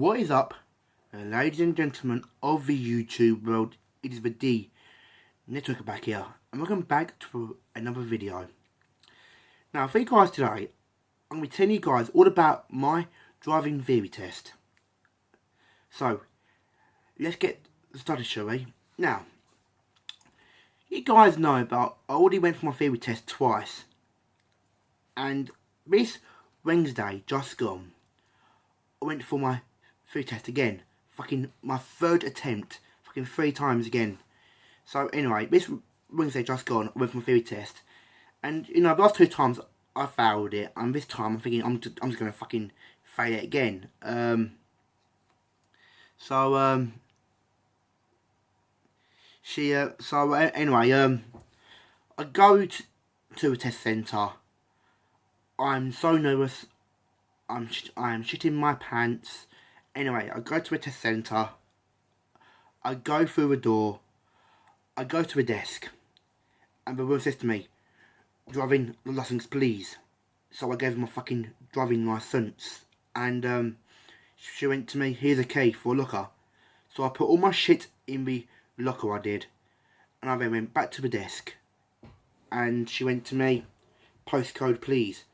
What is up, ladies and gentlemen of the YouTube world? It is the D Network back here, and welcome back to another video. Now, for you guys today, I'm going to be telling you guys all about my driving theory test. So, let's get started, shall we? Now, you guys know about, I already went for my theory test twice, and this Wednesday, just gone, I went for my theory test again. Fucking my third attempt. Fucking 3 times again. So anyway, this Wednesday just gone, I went for my theory test. And you know, the last 2 times I failed it. And this time I'm thinking I'm just gonna fucking fail it again. I go to a test centre. I'm so nervous. I am shitting my pants. Anyway, I go to a test centre. I go through a door. I go to a desk. And the woman says to me, "Driving licence, please." So I gave her my fucking driving licence. And she went to me, "Here's a key for a locker." So I put all my shit in the locker, I did. And I then went back to the desk. And she went to me, "Postcode, please."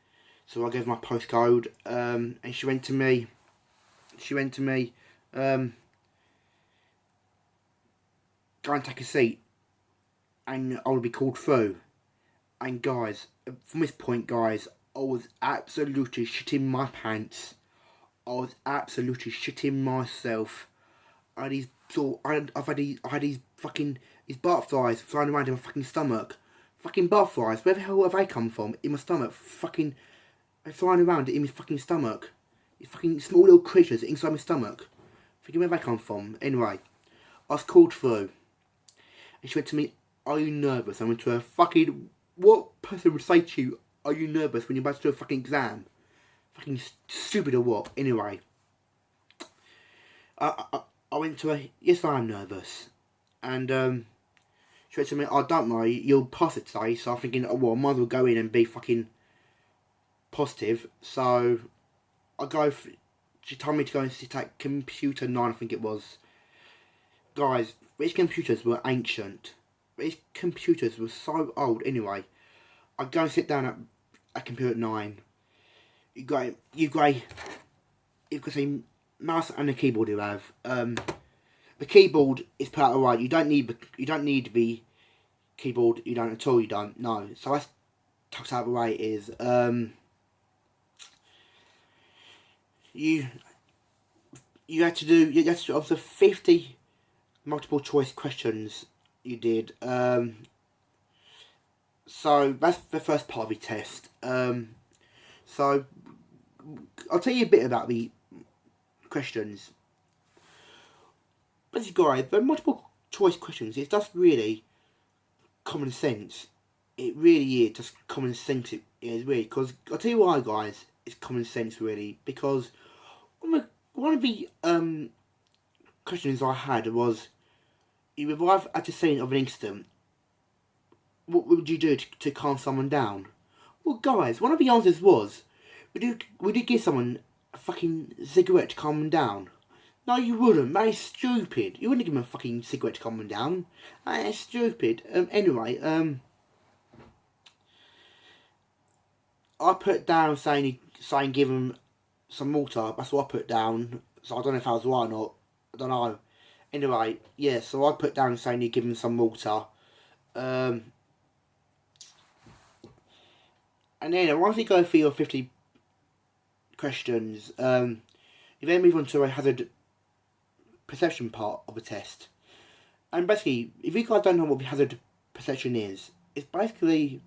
So I gave my postcode, and she went to me, "Go and take a seat, and I will be called through." And guys, from this point, guys, I was absolutely shitting my pants. I was absolutely shitting myself. I had these fucking butterflies flying around in my fucking stomach. Fucking butterflies, where the hell have they come from? In my stomach, fucking. They're flying around in my fucking stomach. These fucking small little creatures inside my stomach. Thinking where they come from. Anyway, I was called through. And she went to me, "Are you nervous?" I went to her, "Fucking, what person would say to you, are you nervous when you're about to do a fucking exam? Fucking stupid or what?" Anyway, I went to her, "Yes, I am nervous." And she went to me, "Oh, don't worry, you'll pass it today." So I'm thinking, oh, well, I might as well go in and be fucking positive. So she told me to go and sit at computer 9, I think it was. Guys, these computers were ancient. These computers were so old. Anyway, I go and sit down at computer 9. You've got a mouse and a keyboard. You have the keyboard is put out right. You don't need the keyboard. You don't at all. You don't. No. So that's tucked out the way. Is you had to of the 50 multiple choice questions you did. So that's the first part of the test. So I'll tell you a bit about the questions. Basically, guys, the multiple choice questions, it's just really common sense. It really is just common sense. It is really, because I'll tell you why, guys. It's common sense, really, because one of the questions I had was, you arrive at the scene of an incident, what would you do to calm someone down? Well, guys, one of the answers was, would you give someone a fucking cigarette to calm them down? No, you wouldn't. That is stupid. You wouldn't give them a fucking cigarette to calm them down. That is stupid. Anyway, I put down saying give them some water. That's what I put down. So I don't know if that was right or not. I don't know. Anyway, yeah, so I put down saying you give them some water. And then once you go through your 50 questions, you then move on to a hazard perception part of the test. And basically, if you guys don't know what the hazard perception is, it's basically,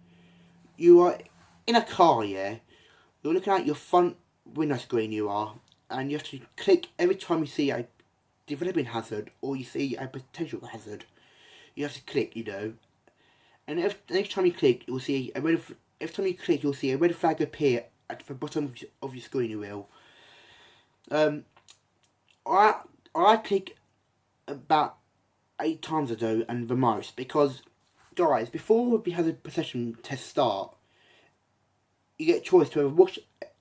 you are in a car, yeah? You're looking at your front window screen, and you have to click every time you see a developing hazard or you see a potential hazard. You have to click, and next time you click, you'll see a red. Every time you click, you'll see a red flag appear at the bottom of your screen. You will. I click about 8 times a day, and the most, because, guys, before the hazard perception test start, you get a choice to either watch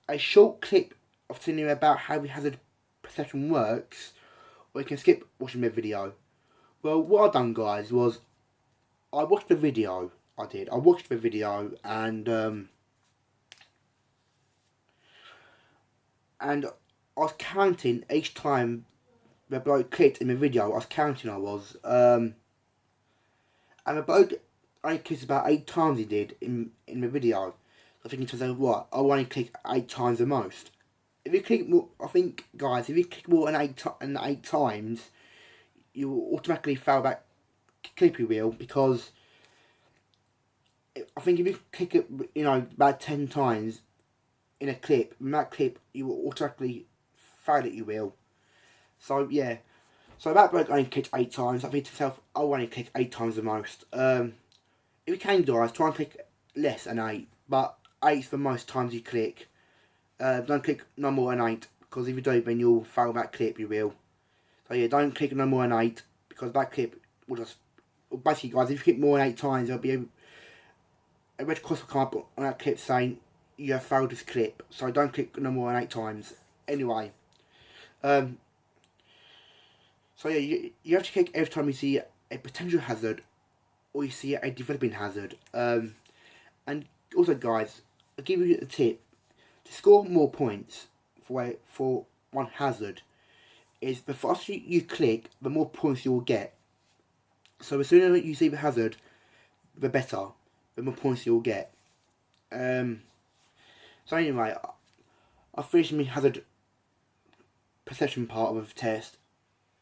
a short clip of telling you about how the hazard perception works, or you can skip watching the video. Well, what I done, guys, was I watched the video. I watched the video, and I was counting each time the bloke clicked in the video. I was counting. And the bloke only clicked about 8 times. He did in the video. I think to myself, what? I only click 8 times the most. If you click more, I think, guys, if you click more than 8 times, you will automatically fail that clippy wheel, because I think if you click it, you know, about 10 times in a clip, in that clip, you will automatically fail it, you will. So, yeah. So that bloke only clicked 8 times. I think to myself, I'll only click 8 times the most. If you can, guys, try and click less than 8. But 8's the most times you click. Don't click no more than 8. Because if you do, then you'll fail that clip, you will. So yeah, don't click no more than 8. Because that clip will just... Basically, guys, if you click more than 8 times, there'll be a red cross will come up on that clip saying you have failed this clip. So don't click no more than 8 times. Anyway. So yeah, you have to click every time you see a potential hazard or you see a developing hazard. And also, guys, I'll give you a tip. To score more points for one hazard is the faster you click, the more points you will get. So the sooner you see the hazard, the better, the more points you will get. So anyway, I finished my hazard perception part of the test,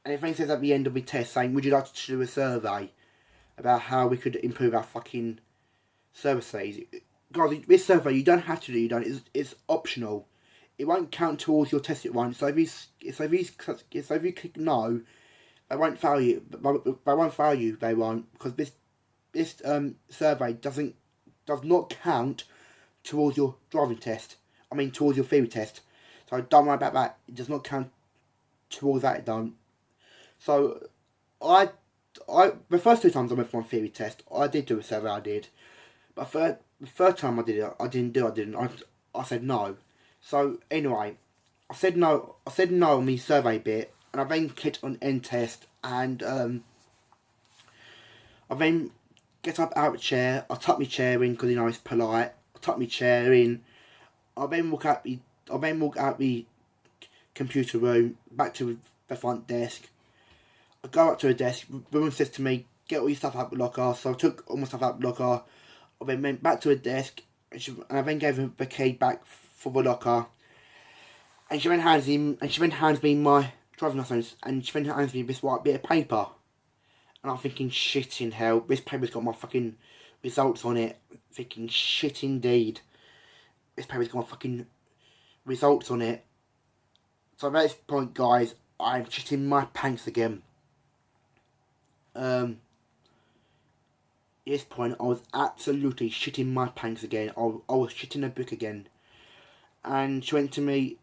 and it then says at the end of the test saying, would you like to do a survey about how we could improve our fucking services? Guys, this survey you don't have to do. It's optional. It won't count towards your test. It won't. So if you click no, they won't fail you. They won't fail you. They won't, because this survey does not count towards your driving test. I mean, towards your theory test. So don't worry about that. It does not count towards that. It don't. So the first 2 times I went for my theory test, I did do a survey. I did, but the third time I did it, I didn't. I said no. So anyway, I said no on the survey bit, and I then clicked on end test, and I then get up out of the chair. I tuck my chair in because, you know, it's polite. I tuck my chair in. I then walk out the computer room back to the front desk. I go up to the desk. The woman says to me, "Get all your stuff out of the locker." So I took all my stuff out of the locker. I then went back to the desk, and I then gave her the key back for the locker. And she then hands me my driving license, and she then hands me this white bit of paper. And I'm thinking, shit in hell, this paper's got my fucking results on it. I'm thinking, shit indeed, this paper's got my fucking results on it. So at this point, guys, I'm shitting my pants again. At this point, I was absolutely shitting my pants again. I was shitting the book again. And she went to me,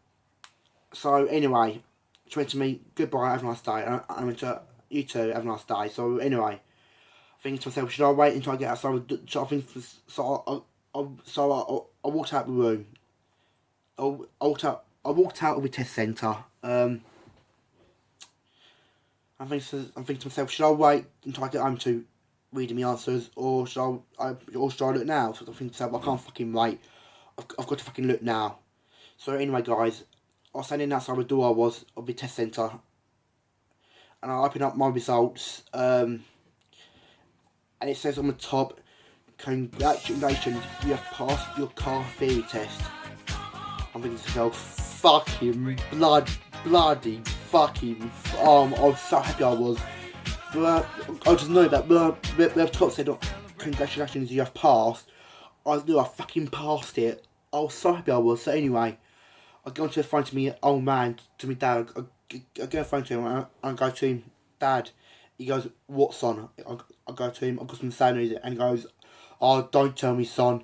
so anyway, she went to me, goodbye, have a nice day. And I went to, you too, have a nice day. So anyway, I think to myself, should I wait until I get outside? So I walked out the room. I walked out of the test centre. I'm thinking to myself, should I wait until I get home to reading my answers, or should I look now? So I think to myself, I can't fucking wait. I've got to fucking look now. So anyway, guys, I was standing outside the door of the test centre, and I opened up my results, and it says on the top, congratulations, you have passed your car theory test. I'm thinking to myself, fucking bloody fucking, I was so happy I was. But I just know that the top said, congratulations, you have passed. I knew I fucking passed it. I was so happy I was. So anyway, I go onto the phone to me old man, to me dad. I go on the phone to him, and I go to him, Dad. He goes, what, son? I go to him, I've got some sad news, and he goes, oh, don't tell me, son.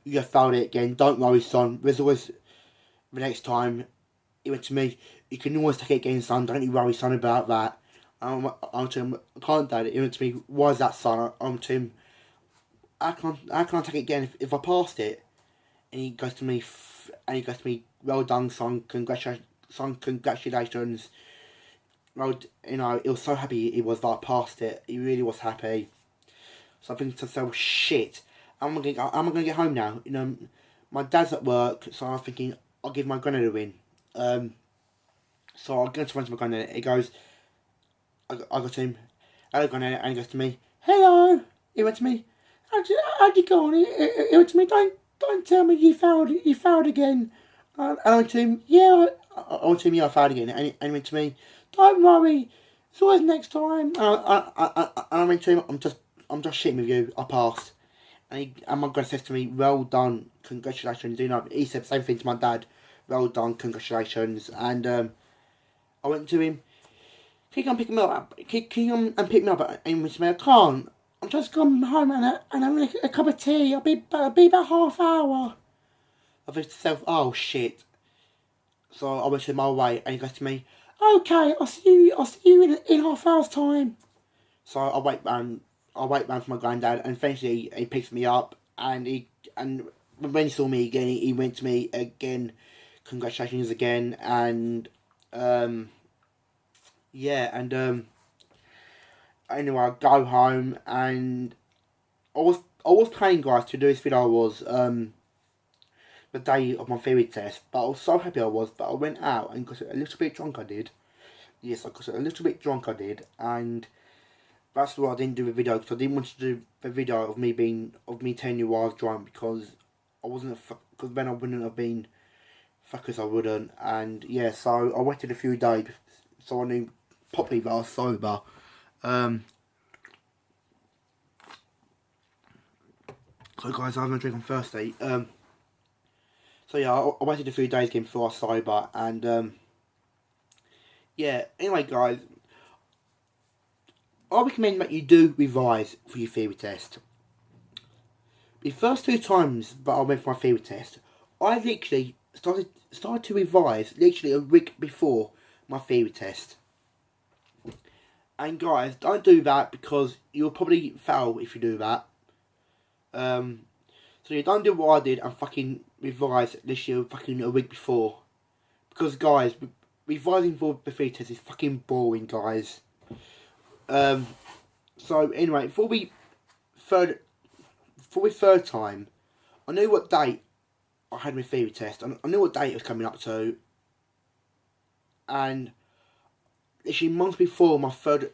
You have failed it again. Don't worry, son. There's always the next time. He went to me, you can always take it again, son. Don't you worry, son, about that. I'm to him, I can't, Dad. He went to me, why is that, son? I'm to him, how can I take it again if I passed it? And he goes to me, well done, son. Congratulations, son, congratulations. Well, you know, he was so happy he was that I passed it. He really was happy. So I'm thinking to myself, shit, I'm gonna get home now. You know, my dad's at work, so I'm thinking I'll give my granddad a win. So I'll go to my granddad. He goes, I go to him, hello granddad, and he goes to me, hello. He went to me, how'd you go on? He went to me, don't tell me you failed again. And I went to him, yeah, I failed again. And he went to me, don't worry, it's always next time. And I went to him, I'm just shitting with you, I passed. And my granddad says to me, well done, congratulations. You know, he said the same thing to my dad, well done, congratulations. And I went to him, can you come pick me up? Can you come and pick me up? And he went to me, I can't. I'm just coming home and having a cup of tea. I'll be about half hour. I thought to myself, oh shit. So I went to my way, and he goes to me, okay, I'll see you in half hour's time. So I wait round for my granddad, and eventually he picks me up, and when he saw me again, he went to me again, congratulations again, and yeah, and anyway, I go home, and I was planning, guys, to do this video. I was the day of my theory test, but I was so happy I was. But I went out and got a little bit drunk. I did. Yes, I got a little bit drunk. I did, and that's why I didn't do the video, because I didn't want to do the video of me telling you why I was drunk, because I wasn't because then I wouldn't have been fuckers. I wouldn't, and yeah, so I waited a few days so I knew properly that I was sober. So guys, I was going to drink on Thursday. So yeah, I waited a few days again before I was sober, and yeah. Anyway, guys, I recommend that you do revise for your theory test. The first 2 times that I went for my theory test, I literally started to revise literally a week before my theory test. And guys, don't do that, because you'll probably fail if you do that. So you don't do what I did and fucking revise this year fucking a week before. Because guys, revising for the theory test is fucking boring, guys. So anyway, for the third time, I knew what date I had my theory test. I knew what date it was coming up to. And literally months before my third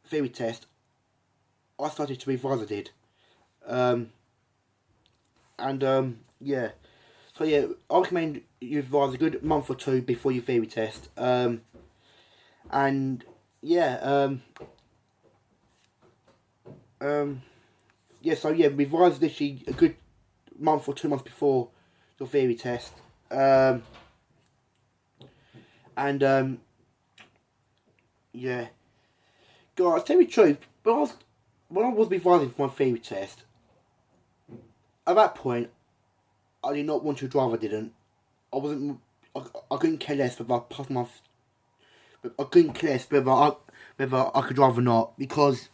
theory test, I started to revise. I did. Yeah. So yeah, I recommend you revise a good month or 2 before your theory test. And yeah, yeah, so yeah, revise literally a good month or 2 months before your theory test. Yeah. Guys, tell me the truth, when I was revising for my theory test, at that point, I did not want to drive. I didn't. I couldn't care less whether I passed my. I couldn't care less whether I could drive or not, because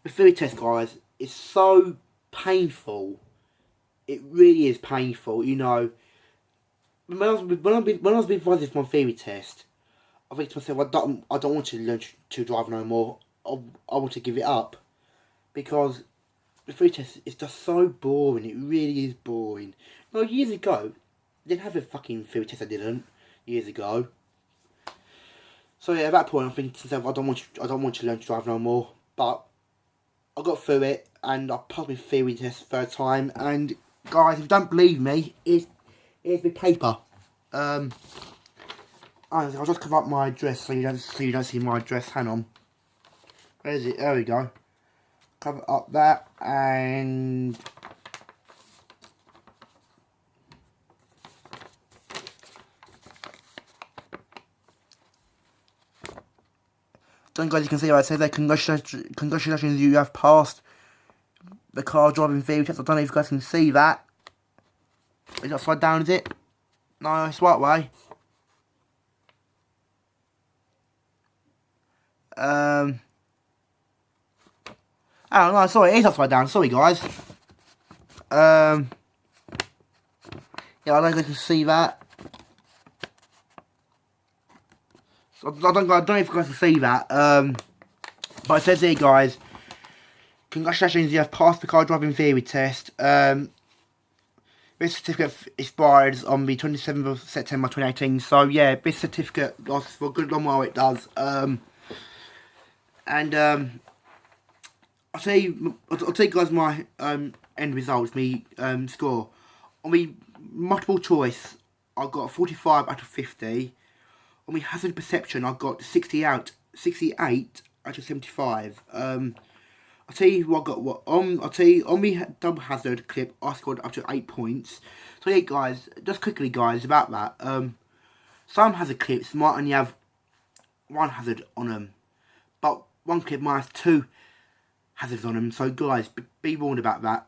the theory test, guys, is so painful. It really is painful. You know, when I was revising for my theory test, I think to myself, I don't want to learn to drive no more. I want to give it up, because the theory test is just so boring. It really is boring. You know, years ago, I didn't have a fucking theory test. I didn't years ago. So yeah, at that point, I'm thinking to myself, I don't want to learn to drive no more. But I got through it, and I passed my theory test 3rd time. And guys, if you don't believe me, here's the paper. I'll just cover up my address so you don't see my address. Hang on. Where is it? There we go. Cover up that, and then guys, you can see how it says there, congratulations, you have passed the car driving theory test. I don't know if you guys can see that. Is it upside down, is it? No, it's right way. Oh no, sorry, it is upside down. Sorry, guys. Yeah, I don't know if you can see that. So I don't know if you guys can see that. But it says here, guys, congratulations, you have passed the car driving theory test. This certificate expires on the 27th of September 2018. So yeah, this certificate lasts for a good long while. It does. I'll tell you guys my end results, me score. On the multiple choice, I got 45 out of 50. On the hazard perception, I got 68 out of 75. I'll tell you what I got. I'll tell you on the double hazard clip, I scored up to 8 points. So yeah, guys, just quickly, guys, about that. Some hazard clips might only have one hazard on them, but one clip might have 2 hazards on them. So guys, be warned about that.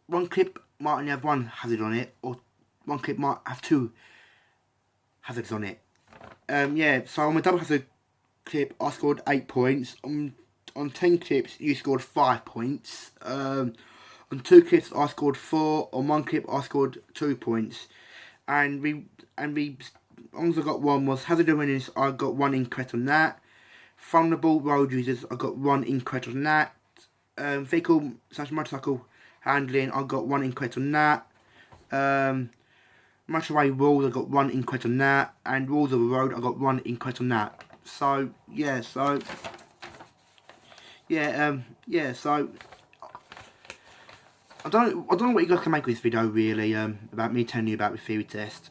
One clip might only have 1 hazard on it, or one clip might have 2 hazards on it. Yeah. So on the double hazard clip, I scored 8 points. On 10 clips, you scored 5 points. On 2 clips, I scored 4. On 1 clip, I scored 2 points. And the ones I got 1 was hazard awareness. I got 1 incorrect on that. Vulnerable road users, I got 1 incorrect on that. Vehicle/motorcycle handling, I got 1 incorrect on that. Motorway rules, I got 1 incorrect on that. And rules of the road, I got 1 incorrect on that. So yeah, so I don't know what you guys can make of this video, really, about me telling you about the theory test.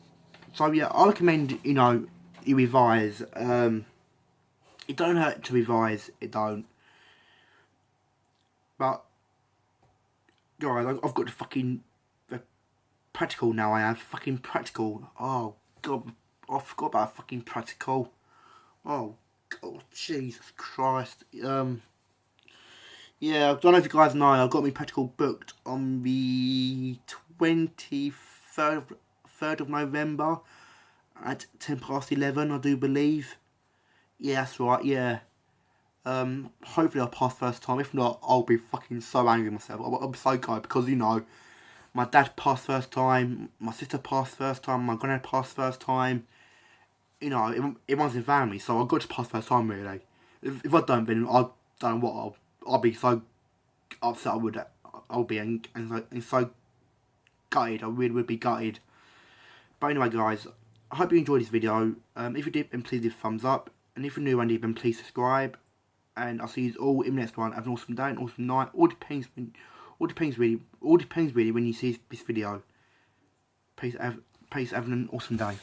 So yeah, I recommend, you know, you revise. It don't hurt to revise, it don't. But guys, I've got the practical now. I have fucking practical. Oh god, I forgot about fucking practical. Oh god, Jesus Christ. Yeah, I don't know if you guys know, I've got my practical booked on the 23rd of November at 11:10, I do believe. Yeah, that's right, yeah. Hopefully I'll pass first time. If not, I'll be fucking so angry with myself. I'll be so gutted because, you know, my dad passed first time, my sister passed first time, my granddad passed first time. You know, it runs in family, so I've got to pass first time, really. If I don't, then I don't know what I'll be so upset. I'll be and so gutted. I really would be gutted. But anyway, guys, I hope you enjoyed this video. If you did, then please leave a thumbs up. And if you're new and then please subscribe. And I'll see you all in the next one. Have an awesome day, an awesome night. All depends really when you see this video. Please have an awesome day.